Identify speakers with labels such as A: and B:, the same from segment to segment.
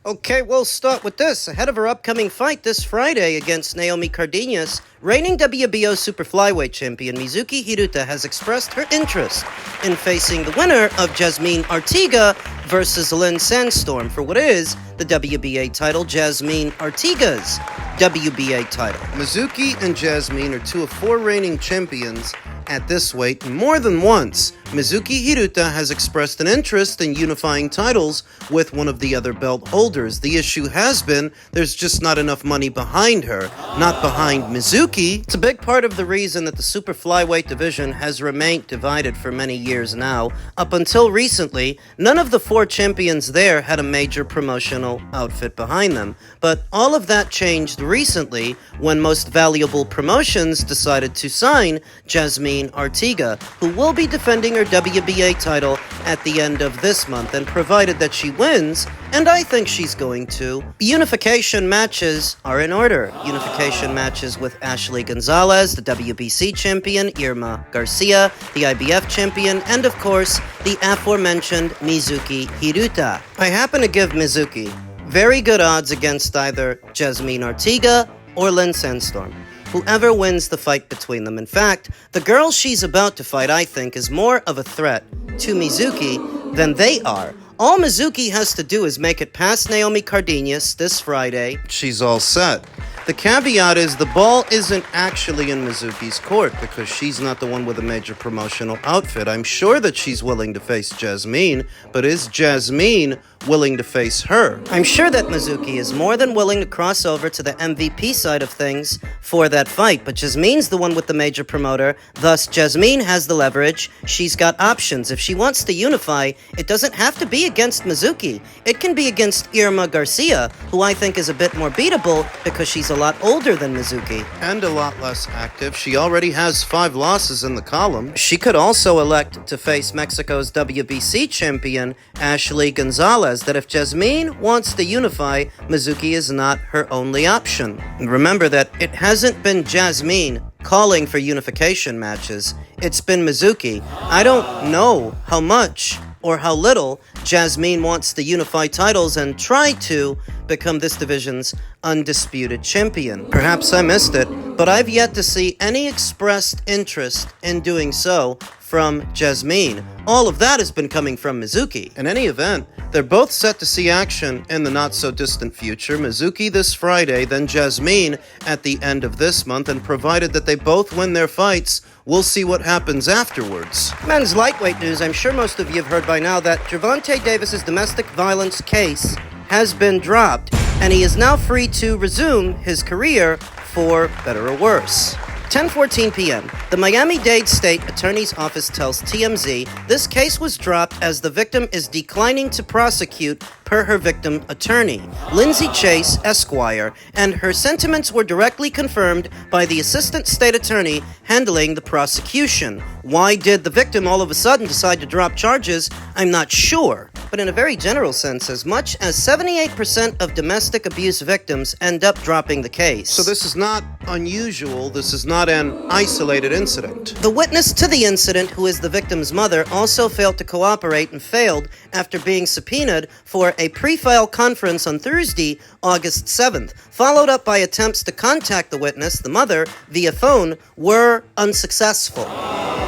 A: Okay, we'll start with this. Ahead of her upcoming fight this Friday against Naomi Cardenas, reigning WBO Super Flyweight champion Mizuki Hiruta has expressed her interest in facing the winner of Jasmine Artiga versus Lynn Sandstorm for what is the WBA title, Jasmine Artiga's WBA title. Mizuki and Jasmine are two of four reigning champions at this weight, and more than once, Mizuki Hiruta has expressed an interest in unifying titles with one of the other belt holders. The issue has been there's just not enough money behind her, not behind Mizuki. It's a big part of the reason that the super flyweight division has remained divided for many years now. Up until recently, none of the four champions there had a major promotional outfit behind them. But all of that changed recently when Most Valuable Promotions decided to sign Jasmine Artiga, who will be defending her WBA title at the end of this month, and provided that she wins, and I think she's going to, unification matches are in order. Unification matches with Ashley Gonzalez, the WBC champion, Irma Garcia, the IBF champion, and of course, the aforementioned Mizuki Hiruta. I happen to give Mizuki very good odds against either Jasmine Artiga or Lynn Sandstorm. Whoever wins the fight between them. In fact, the girl she's about to fight, I think, is more of a threat to Mizuki than they are. All Mizuki has to do is make it past Naomi Cardenas this Friday. She's all set. The caveat is the ball isn't actually in Mizuki's court because she's not the one with a major promotional outfit. I'm sure that she's willing to face Jasmine, but is Jasmine willing to face her? I'm sure that Mizuki is more than willing to cross over to the MVP side of things for that fight, but Jasmine's the one with the major promoter, thus Jasmine has the leverage. She's got options. If she wants to unify, it doesn't have to be against Mizuki. It can be against Irma Garcia, who I think is a bit more beatable because she's a lot older than Mizuki. And a lot less active. She already has 5 losses in the column. She could also elect to face Mexico's WBC champion, Ashley Gonzalez, that if Jasmine wants to unify, Mizuki is not her only option. And remember that it hasn't been Jasmine calling for unification matches. It's been Mizuki. I don't know how much or how little Jasmine wants to unify titles and try to become this division's undisputed champion. Perhaps I missed it, but I've yet to see any expressed interest in doing so from Jasmine. All of that has been coming from Mizuki. In any event, they're both set to see action in the not-so-distant future. Mizuki this Friday, then Jasmine at the end of this month, and provided that they both win their fights, we'll see what happens afterwards. Men's lightweight news. I'm sure most of you have heard by now that Gervonta Davis's domestic violence case has been dropped, and he is now free to resume his career for better or worse. 10:14 p.m. The Miami-Dade State Attorney's Office tells TMZ this case was dropped as the victim is declining to prosecute per her victim attorney, Lindsay Chase, Esquire, and her sentiments were directly confirmed by the assistant state attorney handling the prosecution. Why did the victim all of a sudden decide to drop charges? I'm not sure. But in a very general sense, as much as 78% of domestic abuse victims end up dropping the case. So this is not unusual. This is not an isolated incident. The witness to the incident, who is the victim's mother, also failed to cooperate and failed after being subpoenaed for a pre-file conference on Thursday, August 7th, followed up by attempts to contact the witness, the mother, via phone, were unsuccessful.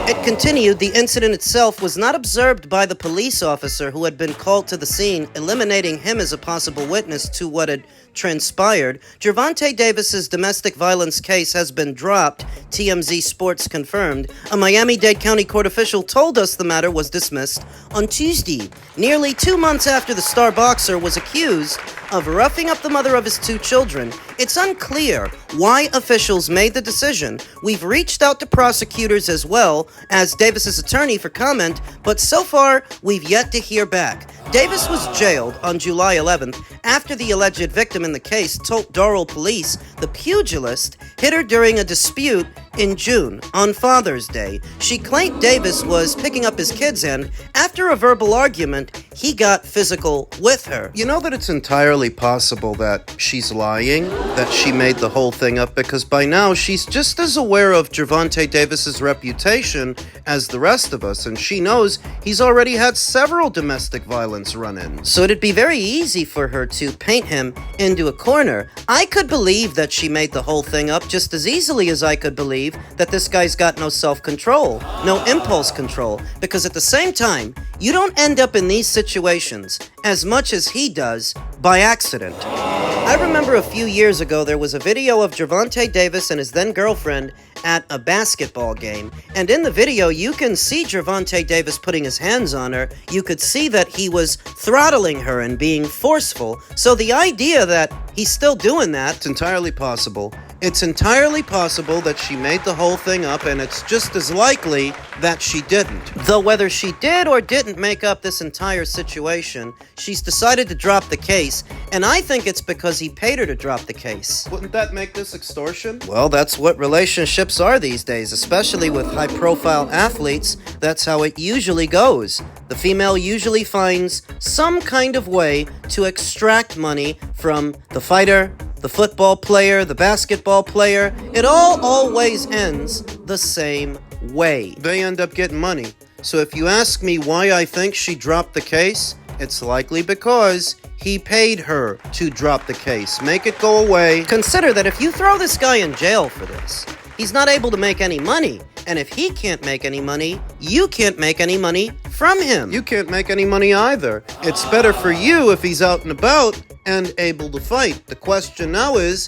A: It continued, the incident itself was not observed by the police officer who had been called to the scene, eliminating him as a possible witness to what had transpired. Gervonta Davis's domestic violence case has been dropped, TMZ Sports confirmed. A Miami-Dade County court official told us the matter was dismissed on Tuesday, nearly 2 months after the star boxer was accused of roughing up the mother of his 2 children. It's unclear why officials made the decision. We've reached out to prosecutors as well as Davis's attorney for comment, but so far, we've yet to hear back. Davis was jailed on July 11th after the alleged victim in the case told Doral police the pugilist hit her during a dispute in June on Father's Day. She claimed Davis was picking up his kids, and after a verbal argument, he got physical with her.
B: You know that it's entirely possible that she's lying, that she made the whole thing up, because by now she's just as aware of Gervonta Davis's reputation as the rest of us, and she knows he's already had several domestic violence run-ins.
A: So it'd be very easy for her to paint him into a corner. I could believe that she made the whole thing up just as easily as I could believe that this guy's got no self-control, no impulse control, because at the same time, you don't end up in these situations as much as he does by accident. I remember a few years ago there was a video of Gervonta Davis and his then-girlfriend at a basketball game, and in the video you can see Gervonta Davis putting his hands on her. You could see that he was throttling her and being forceful, so the idea that he's still doing that...
B: It's entirely possible. It's entirely possible that she made the whole thing up, and it's just as likely that she didn't.
A: Though whether she did or didn't make up this entire situation, she's decided to drop the case, and I think it's because he paid her to drop the case.
B: Wouldn't that make this extortion?
A: Well, that's what relationships are these days, especially with high-profile athletes. That's how it usually goes. The female usually finds some kind of way to extract money from the fighter, the football player, the basketball player. It all always ends the same way.
B: They end up getting money. So if you ask me why I think she dropped the case, it's likely because he paid her to drop the case. Make it go away.
A: Consider that if you throw this guy in jail for this, he's not able to make any money. And if he can't make any money, you can't make any money from him.
B: You can't make any money either. It's better for you if he's out and about and able to fight. The question now is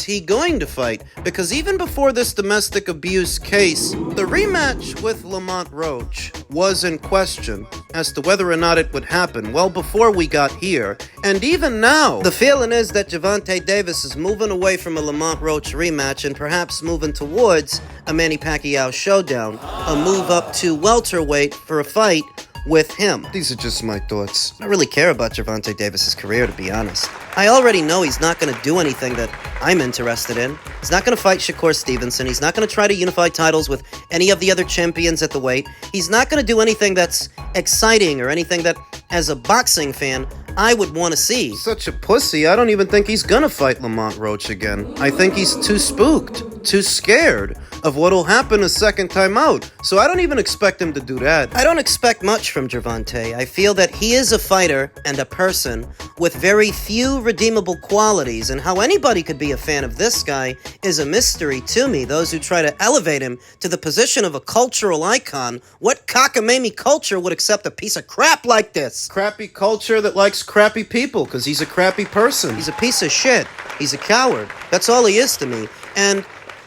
B: he going to fight? Because even before this domestic abuse case, the rematch with Lamont Roach was in question as to whether or not it would happen well before we got here. And even now,
A: the feeling is that Gervonta Davis is moving away from a Lamont Roach rematch and perhaps moving towards a Manny Pacquiao showdown, a move up to welterweight for a fight with him.
B: These are just my thoughts.
A: I don't really care about Gervonta Davis's career, to be honest. I already know he's not going to do anything that I'm interested in. He's not going to fight Shakur Stevenson. He's not going to try to unify titles with any of the other champions at the weight. He's not going to do anything that's exciting or anything that, as a boxing fan, I would want to see.
B: Such a pussy. I don't even think he's gonna fight Lamont Roach again. I think he's too spooked, too scared of what'll happen a second time out. So I don't even expect him to do that.
A: I don't expect much from Gervonta. I feel that he is a fighter and a person with very few redeemable qualities, and how anybody could be a fan of this guy is a mystery to me. Those who try to elevate him to the position of a cultural icon, what cockamamie culture would accept a piece of crap like this?
B: Crappy culture that likes crappy people, because he's a crappy person.
A: He's a piece of shit. He's a coward. That's all he is to me. And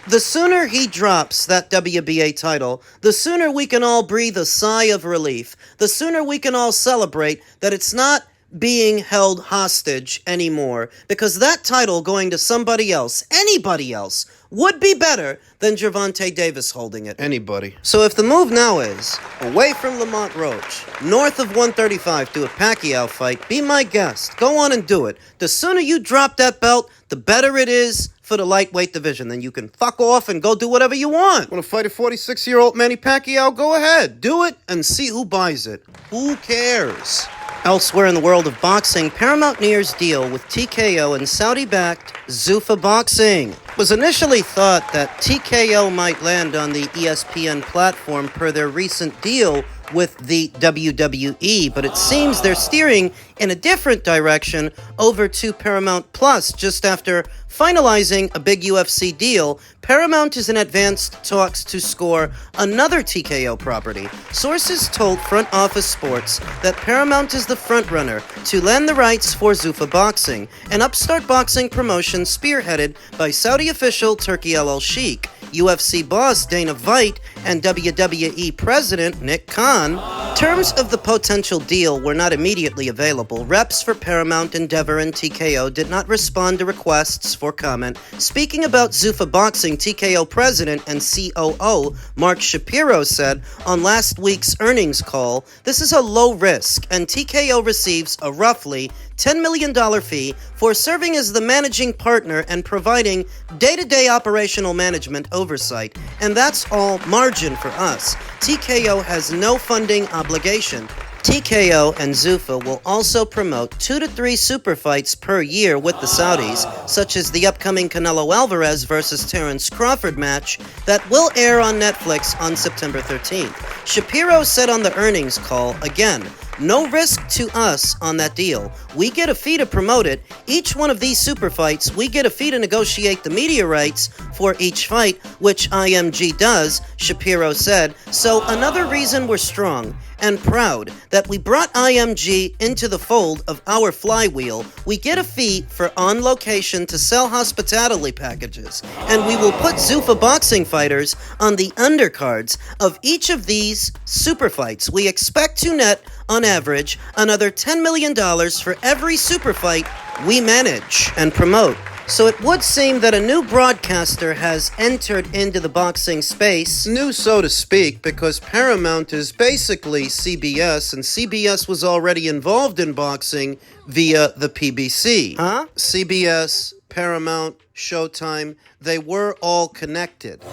A: the sooner he drops that WBA title, the sooner we can all breathe a sigh of relief. The sooner we can all celebrate that it's not being held hostage anymore, because that title going to somebody else, anybody else, would be better than Gervonta Davis holding it.
B: Anybody.
A: So if the move now is away from Lamont Roach, north of 135 to a Pacquiao fight, be my guest. Go on and do it. The sooner you drop that belt, the better it is for the lightweight division. Then you can fuck off and go do whatever you want.
B: Want to fight a 46-year-old Manny Pacquiao? Go ahead. Do it and see who buys it. Who cares?
A: Elsewhere in the world of boxing, Paramount nears deal with TKO and Saudi-backed Zuffa Boxing. It was initially thought that TKO might land on the ESPN platform per their recent deal with the WWE, but it seems they're steering in a different direction over to Paramount Plus just after finalizing a big UFC deal. Paramount is in advanced talks to score another TKO property. Sources told Front Office Sports that Paramount is the frontrunner to land the rights for Zuffa Boxing, an upstart boxing promotion spearheaded by Saudi official Turki Al-Sheikh, UFC boss Dana White, and WWE president Nick Khan. Terms of the potential deal were not immediately available. Reps for Paramount, Endeavor, and TKO did not respond to requests for comment. Speaking about Zuffa Boxing, TKO president and COO Mark Shapiro said on last week's earnings call, "This is a low risk, and TKO receives a roughly $10 million fee for serving as the managing partner and providing day-to-day operational management oversight. And that's all margin for us. TKO has no funding obligation." TKO and Zuffa will also promote 2 to 3 super fights per year with the Saudis, such as the upcoming Canelo Alvarez versus Terence Crawford match that will air on Netflix on September 13th. Shapiro said on the earnings call, again, "No risk to us on that deal. We get a fee to promote it. Each one of these super fights, we get a fee to negotiate the media rights for each fight, which IMG does," Shapiro said. "So another reason we're strong and proud that we brought IMG into the fold of our flywheel. We get a fee for on location to sell hospitality packages, and we will put Zuffa Boxing fighters on the undercards of each of these super fights. We expect to net, on average, another $10 million for every super fight we manage and promote." So it would seem that a new broadcaster has entered into the boxing space.
B: New, so to speak, because Paramount is basically CBS, and CBS was already involved in boxing via the PBC.
A: Huh?
B: CBS, Paramount, Showtime, they were all connected.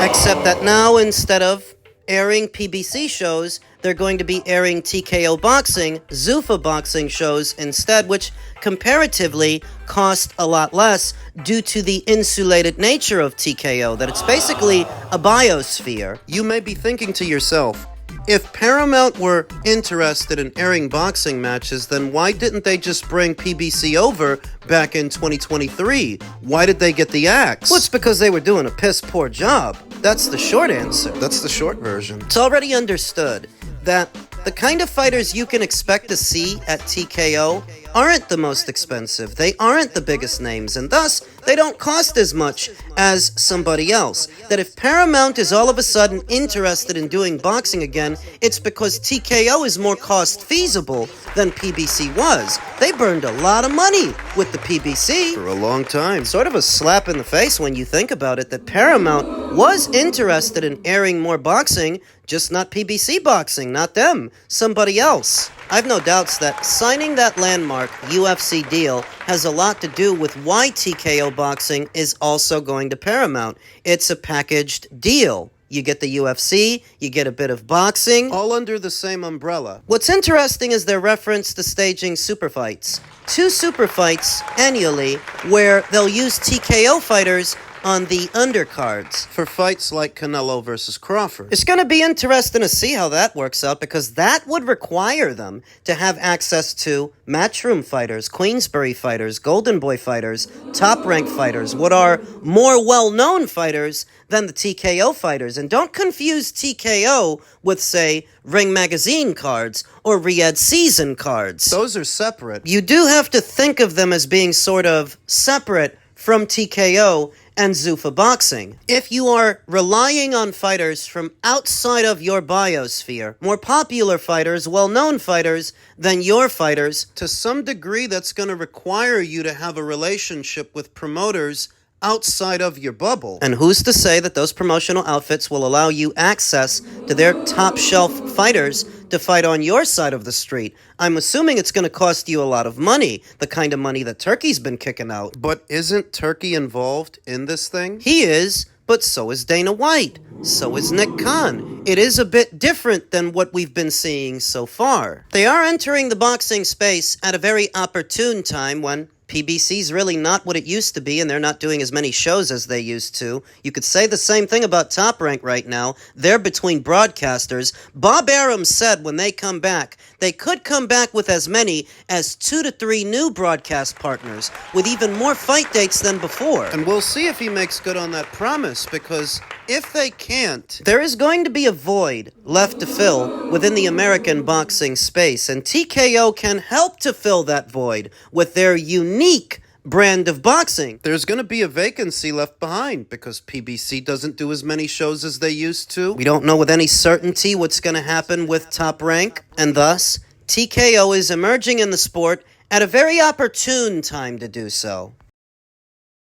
A: Except that now, instead of airing PBC shows, they're going to be airing TKO Boxing, Zuffa Boxing shows instead, which comparatively cost a lot less due to the insulated nature of TKO, that it's basically a biosphere.
B: You may be thinking to yourself, if Paramount were interested in airing boxing matches, then why didn't they just bring PBC over back in 2023? Why did they get the axe?
A: Well, it's because they were doing a piss-poor job. That's the short answer.
B: That's the short version.
A: It's already understood that the kind of fighters you can expect to see at TKO aren't the most expensive, they aren't the biggest names, and thus they don't cost as much as somebody else. That if Paramount is all of a sudden interested in doing boxing again, it's because TKO is more cost feasible than PBC was. They burned a lot of money with the PBC.
B: For a long time.
A: Sort of a slap in the face when you think about it, that Paramount was interested in airing more boxing, just not PBC boxing, not them, somebody else. I've no doubts that signing that landmark UFC deal has a lot to do with why TKO Boxing is also going to Paramount. It's a packaged deal. You get the UFC, you get a bit of boxing.
B: All under the same umbrella.
A: What's interesting is their reference to staging super fights. 2 super fights annually where they'll use TKO fighters on the undercards.
B: For fights like Canelo versus Crawford.
A: It's going to be interesting to see how that works out, because that would require them to have access to Matchroom fighters, Queensberry fighters, Golden Boy fighters, top-ranked fighters, what are more well-known fighters than the TKO fighters. And don't confuse TKO with, say, Ring Magazine cards or Riyadh Season cards.
B: Those are separate.
A: You do have to think of them as being sort of separate from TKO and Zuffa Boxing. If you are relying on fighters from outside of your biosphere, more popular fighters, well-known fighters than your fighters,
B: to some degree that's going to require you to have a relationship with promoters outside of your bubble.
A: And who's to say that those promotional outfits will allow you access to their top-shelf fighters to fight on your side of the street? I'm assuming it's going to cost you a lot of money, the kind of money that Turkey's been kicking out.
B: But isn't Turkey involved in this thing?
A: He is, but so is Dana White. So is Nick Khan. It is a bit different than what we've been seeing so far. They are entering the boxing space at a very opportune time when PBC's really not what it used to be, and they're not doing as many shows as they used to. You could say the same thing about Top Rank right now. They're between broadcasters. Bob Arum said when they come back, they could come back with as many as 2 to 3 new broadcast partners, with even more fight dates than before.
B: And we'll see if he makes good on that promise, because if they can't,
A: there is going to be a void left to fill within the American boxing space, and TKO can help to fill that void with their unique brand of boxing.
B: There's going to be a vacancy left behind because PBC doesn't do as many shows as they used to.
A: We don't know with any certainty what's going to happen with Top Rank, and thus, TKO is emerging in the sport at a very opportune time to do so.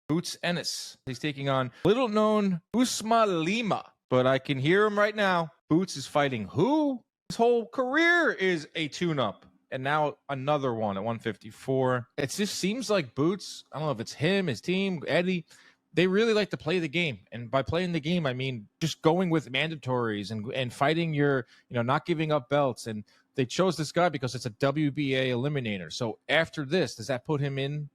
C: Boots Ennis. He's taking on little-known Usma Lima, but I can hear him right now. Boots is fighting who? His whole career is a tune-up, and now another one at 154. It just seems like Boots, I don't know if it's him, his team, Eddie, they really like to play the game. And by playing the game, I mean just going with mandatories and fighting your, not giving up belts. And they chose this guy because it's a WBA eliminator. So after this, does that put him in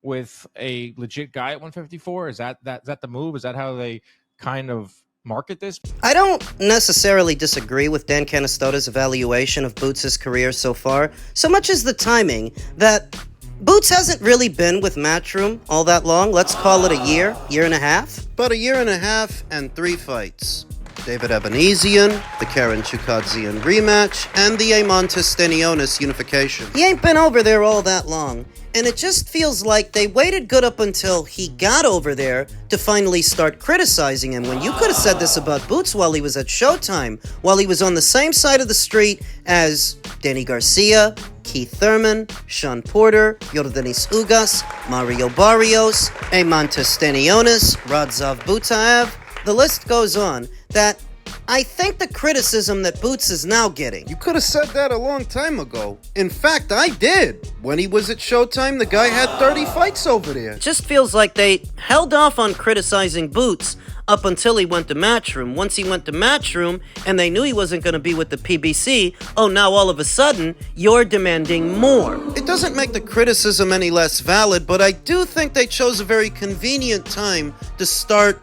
C: with a legit guy at 154? Is that the move? Is that how they kind of market this?
A: I don't necessarily disagree with Dan Canistota's evaluation of Boots' career so far, so much as the timing that Boots hasn't really been with Matchroom all that long. Let's call it a year and a half.
B: About a year and a half and 3 fights. David Ebenezian, the Karen Chukadzian rematch, and the Amontis Stenionis unification.
A: He ain't been over there all that long, and it just feels like they waited good up until he got over there to finally start criticizing him, when you could have said this about Boots while he was at Showtime, while he was on the same side of the street as Danny Garcia, Keith Thurman, Sean Porter, Yordanis Ugas, Mario Barrios, Amontis Stenionis, Radzav Butaev. The list goes on. That I think the criticism that Boots is now getting.
B: You could have said that a long time ago. In fact, I did. When he was at Showtime, the guy had 30 fights over there.
A: It just feels like they held off on criticizing Boots up until he went to Matchroom. Once he went to Matchroom and they knew he wasn't going to be with the PBC, now all of a sudden, you're demanding more.
B: It doesn't make the criticism any less valid, but I do think they chose a very convenient time to start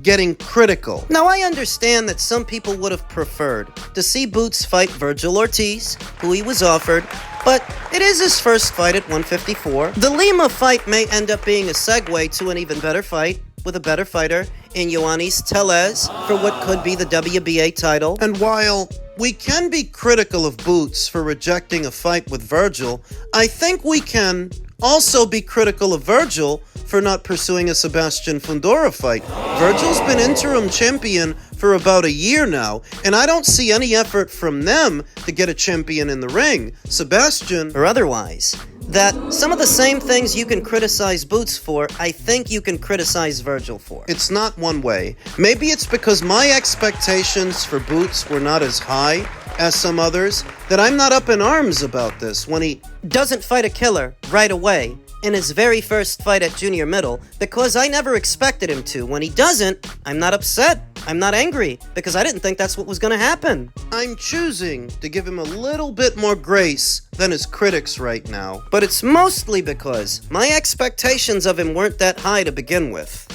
B: getting critical.
A: Now, I understand that some people would have preferred to see Boots fight Virgil Ortiz, who he was offered, but it is his first fight at 154. The Lima fight may end up being a segue to an even better fight with a better fighter in Ioannis Tellez for what could be the WBA title.
B: And while we can be critical of Boots for rejecting a fight with Virgil, I think we can also be critical of Virgil for not pursuing a Sebastian Fundora fight. Virgil's been interim champion for about a year now, and I don't see any effort from them to get a champion in the ring, Sebastian
A: or otherwise. That some of the same things you can criticize Boots for, I think you can criticize Virgil for.
B: It's not one way. Maybe it's because my expectations for Boots were not as high as some others that I'm not up in arms about this when he
A: doesn't fight a killer right away in his very first fight at junior middle, because I never expected him to. When he doesn't, I'm not upset. I'm not angry, because I didn't think that's what was going to happen.
B: I'm choosing to give him a little bit more grace than his critics right now.
A: But it's mostly because my expectations of him weren't that high to begin with.